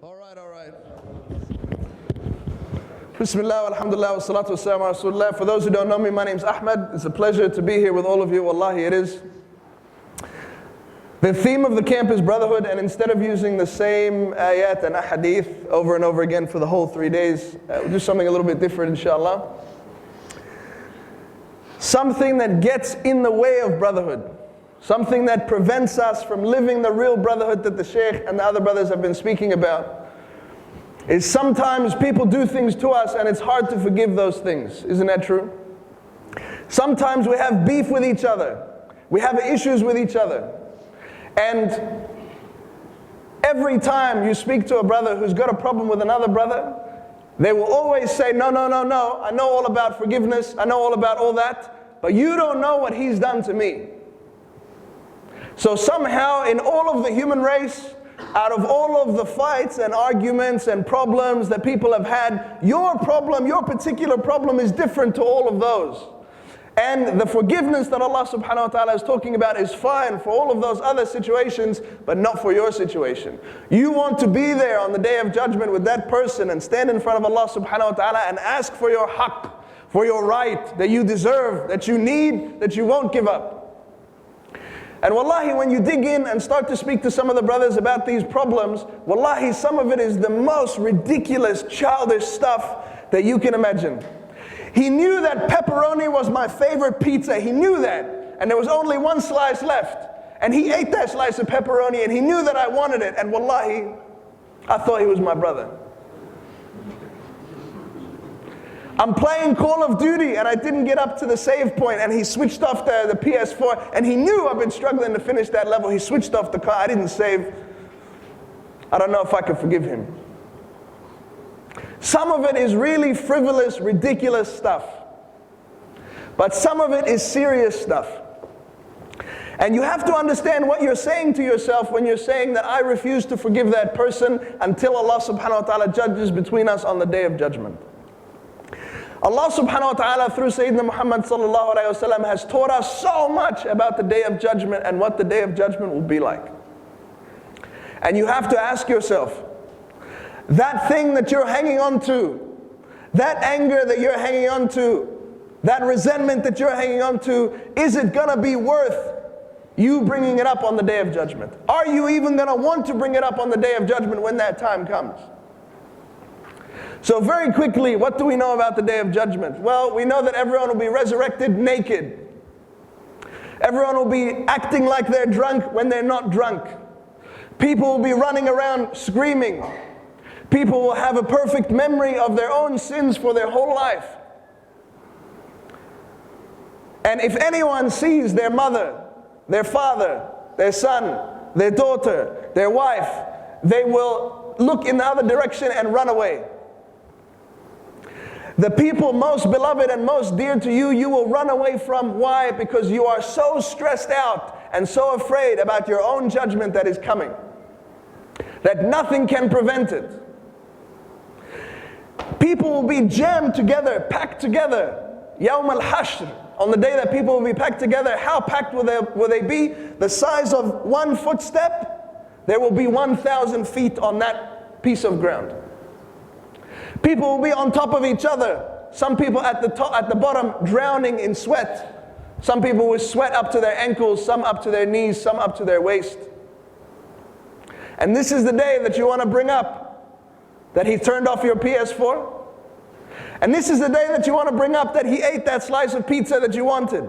All right. Bismillah, alhamdulillah, wa salatu wa salam ala rasulullah. For those who don't know me, my name is Ahmed. It's a pleasure to be here with all of you. Wallahi, it is. The theme of the camp is brotherhood, and instead of using the same ayat and ahadith over and over again for the whole 3 days, we'll do something a little bit different, inshallah. Something that gets in the way of brotherhood. Something that prevents us from living the real brotherhood that the Shaykh and the other brothers have been speaking about is sometimes people do things to us and it's hard to forgive those things. Isn't that true? Sometimes we have beef with each other. We have issues with each other. And every time you speak to a brother who's got a problem with another brother, they will always say, no, I know all about forgiveness, I know all about all that, but you don't know what he's done to me. So somehow in all of the human race, out of all of the fights and arguments and problems that people have had, your problem, your particular problem is different to all of those. And the forgiveness that Allah subhanahu wa ta'ala is talking about is fine for all of those other situations, but not for your situation. You want to be there on the day of judgment with that person and stand in front of Allah subhanahu wa ta'ala and ask for your haqq, for your right that you deserve, that you need, that you won't give up. And wallahi, when you dig in and start to speak to some of the brothers about these problems, wallahi, some of it is the most ridiculous, childish stuff that you can imagine. He knew that pepperoni was my favorite pizza. He knew that. And there was only one slice left. And he ate that slice of pepperoni and he knew that I wanted it. And wallahi, I thought he was my brother. I'm playing Call of Duty and I didn't get up to the save point and he switched off the PS4 and he knew I've been struggling to finish that level. He switched off the car. I didn't save. I don't know if I could forgive him. Some of it is really frivolous, ridiculous stuff. But some of it is serious stuff. And you have to understand what you're saying to yourself when you're saying that I refuse to forgive that person until Allah subhanahu wa ta'ala judges between us on the day of judgment. Allah subhanahu wa ta'ala through Sayyidina Muhammad sallallahu alayhi wa sallam has taught us so much about the day of judgment and what the day of judgment will be like. And you have to ask yourself, that thing that you're hanging on to, that anger that you're hanging on to, that resentment that you're hanging on to, is it going to be worth you bringing it up on the day of judgment? Are you even going to want to bring it up on the day of judgment when that time comes? So very quickly, what do we know about the day of judgment? Well, we know that everyone will be resurrected naked. Everyone will be acting like they're drunk when they're not drunk. People will be running around screaming. People will have a perfect memory of their own sins for their whole life. And if anyone sees their mother, their father, their son, their daughter, their wife, they will look in the other direction and run away. The people most beloved and most dear to you, you will run away from. Why? Because you are so stressed out and so afraid about your own judgment that is coming, that nothing can prevent it. People will be jammed together, packed together. Yawm al-Hashr, on the day that people will be packed together, how packed will they be? The size of one footstep, there will be 1,000 feet on that piece of ground. People will be on top of each other. Some people at the bottom drowning in sweat. Some people with sweat up to their ankles, some up to their knees, some up to their waist. And this is the day that you want to bring up, that he turned off your PS4. And this is the day that you want to bring up that he ate that slice of pizza that you wanted.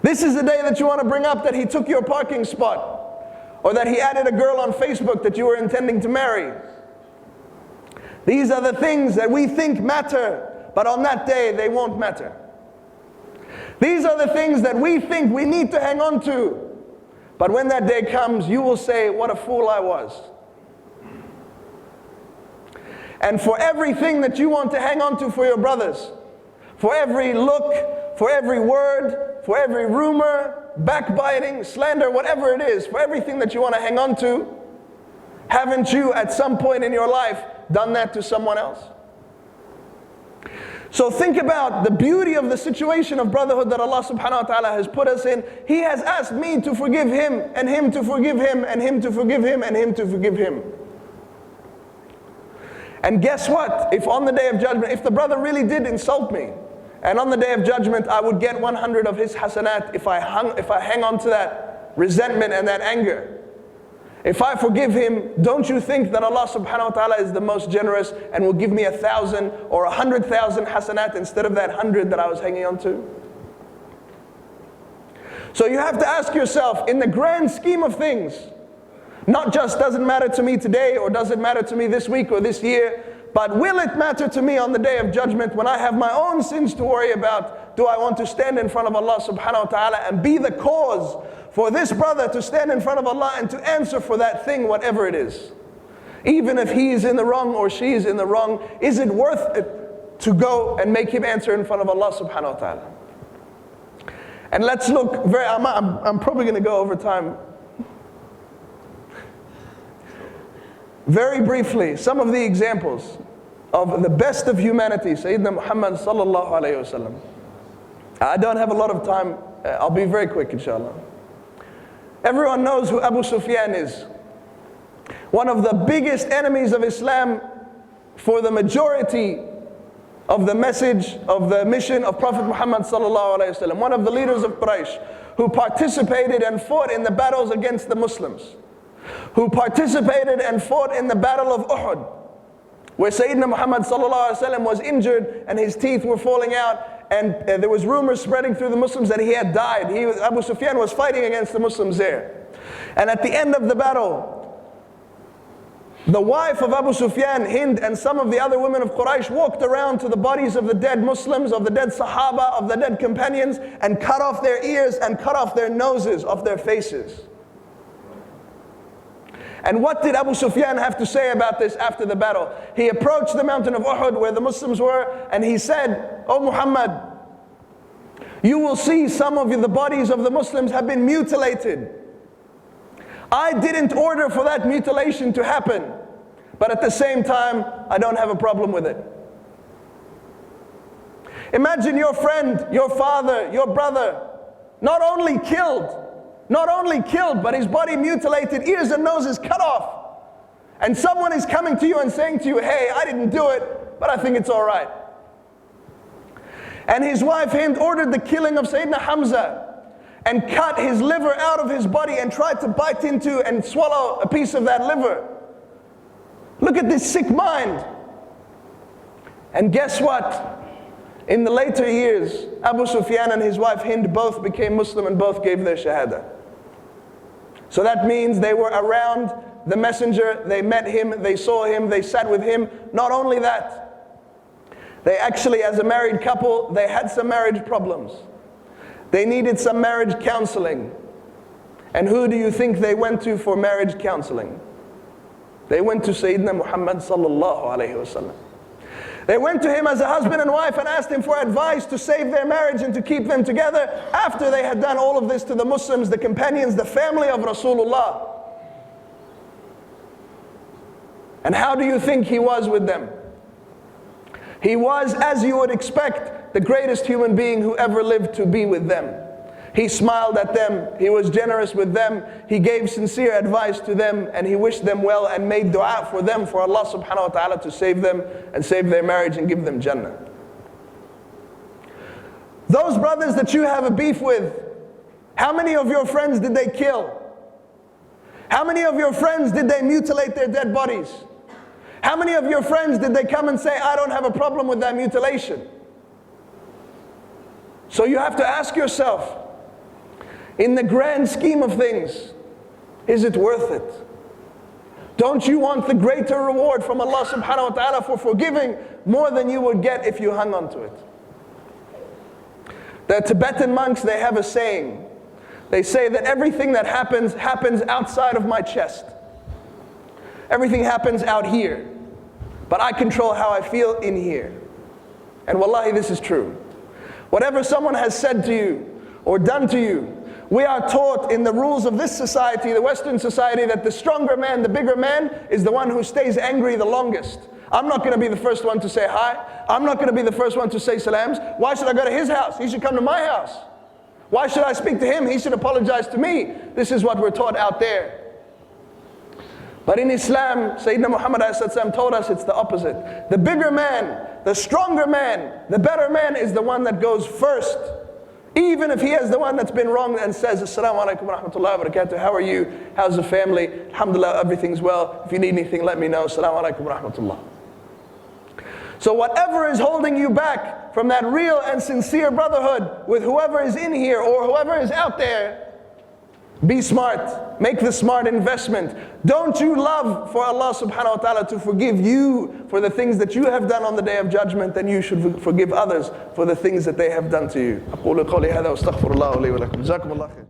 This is the day that you want to bring up that he took your parking spot, or that he added a girl on Facebook that you were intending to marry. These are the things that we think matter, but on that day they won't matter. These are the things that we think we need to hang on to, but when that day comes, you will say, what a fool I was. And for everything that you want to hang on to for your brothers, for every look, for every word, for every rumor, backbiting, slander, whatever it is, for everything that you want to hang on to, haven't you at some point in your life done that to someone else? So think about the beauty of the situation of brotherhood that Allah subhanahu wa ta'ala has put us in. He has asked me to forgive him, and him to forgive him, and him to forgive him, and him to forgive him. And guess what? If on the Day of Judgment, if the brother really did insult me, and on the Day of Judgment I would get 100 of his hasanat if I hang on to that resentment and that anger. If I forgive him, don't you think that Allah subhanahu wa ta'ala is the most generous and will give me 1,000 or 100,000 hasanat instead of that 100 that I was hanging on to? So you have to ask yourself, in the grand scheme of things, not just does it matter to me today or does it matter to me this week or this year, but will it matter to me on the Day of Judgment when I have my own sins to worry about? Do I want to stand in front of Allah subhanahu wa ta'ala and be the cause for this brother to stand in front of Allah and to answer for that thing, whatever it is? Even if he is in the wrong or she is in the wrong, is it worth it to go and make him answer in front of Allah subhanahu wa ta'ala? And let's look, I'm probably going to go over time. Very briefly, some of the examples of the best of humanity, Sayyidina Muhammad sallallahu alayhi wasallam. I don't have a lot of time, I'll be very quick inshallah. Everyone knows who Abu Sufian is. One of the biggest enemies of Islam for the majority of the message, of the mission of Prophet Muhammad sallallahu alayhi wasallam. One of the leaders of Quraysh who participated and fought in the battles against the Muslims. Who participated and fought in the battle of Uhud, where Sayyidina Muhammad sallallahu alaihi wasallam was injured and his teeth were falling out, and there was rumors spreading through the Muslims that he had died. Abu Sufian was fighting against the Muslims there. And at the end of the battle, the wife of Abu Sufian, Hind, and some of the other women of Quraysh walked around to the bodies of the dead Muslims, of the dead Sahaba, of the dead companions, and cut off their ears and cut off their noses, off their faces. And what did Abu Sufian have to say about this after the battle? He approached the mountain of Uhud where the Muslims were, and he said, "O Muhammad, you will see some of the bodies of the Muslims have been mutilated. I didn't order for that mutilation to happen, but at the same time, I don't have a problem with it." Imagine your friend, your father, your brother, not only killed, but his body mutilated, ears and noses cut off. And someone is coming to you and saying to you, "Hey, I didn't do it, but I think it's all right." And his wife Hind ordered the killing of Sayyidina Hamza and cut his liver out of his body and tried to bite into and swallow a piece of that liver. Look at this sick mind. And guess what? In the later years, Abu Sufian and his wife Hind both became Muslim and both gave their shahada. So that means they were around the messenger, they met him, they saw him, they sat with him. Not only that, they actually, as a married couple, they had some marriage problems. They needed some marriage counseling. And who do you think they went to for marriage counseling? They went to Sayyidina Muhammad sallallahu alayhi wasallam. They went to him as a husband and wife and asked him for advice to save their marriage and to keep them together after they had done all of this to the Muslims, the companions, the family of Rasulullah. And how do you think he was with them? He was, as you would expect, the greatest human being who ever lived to be with them. He smiled at them, he was generous with them, he gave sincere advice to them, and he wished them well and made dua for them, for Allah subhanahu wa ta'ala to save them and save their marriage and give them Jannah. Those brothers that you have a beef with, how many of your friends did they kill? How many of your friends did they mutilate their dead bodies? How many of your friends did they come and say, "I don't have a problem with that mutilation"? So you have to ask yourself, in the grand scheme of things, is it worth it? Don't you want the greater reward from Allah subhanahu wa ta'ala for forgiving more than you would get if you hung on to it? The Tibetan monks, they have a saying. They say that everything that happens outside of my chest. Everything happens out here, but I control how I feel in here. And wallahi, this is true. Whatever someone has said to you or done to you, we are taught in the rules of this society, the Western society, that the stronger man, the bigger man, is the one who stays angry the longest. I'm not going to be the first one to say hi. I'm not going to be the first one to say salams. Why should I go to his house? He should come to my house. Why should I speak to him? He should apologize to me. This is what we're taught out there. But in Islam, Sayyidina Muhammad ﷺ told us it's the opposite. The bigger man, the stronger man, the better man is the one that goes first. Even if he has the one that's been wrong and says, Assalamu alaikum wa rahmatullahi wa barakatuh, how are you? How's the family? Alhamdulillah, everything's well. If you need anything, let me know. Assalamu alaikum wa rahmatullah. So whatever is holding you back from that real and sincere brotherhood with whoever is in here or whoever is out there, be smart. Make the smart investment. Don't you love for Allah subhanahu wa ta'ala to forgive you for the things that you have done on the day of judgment, then you should forgive others for the things that they have done to you. أقول قولي هذا واستغفر الله لي ولكم. جزاكم الله خير.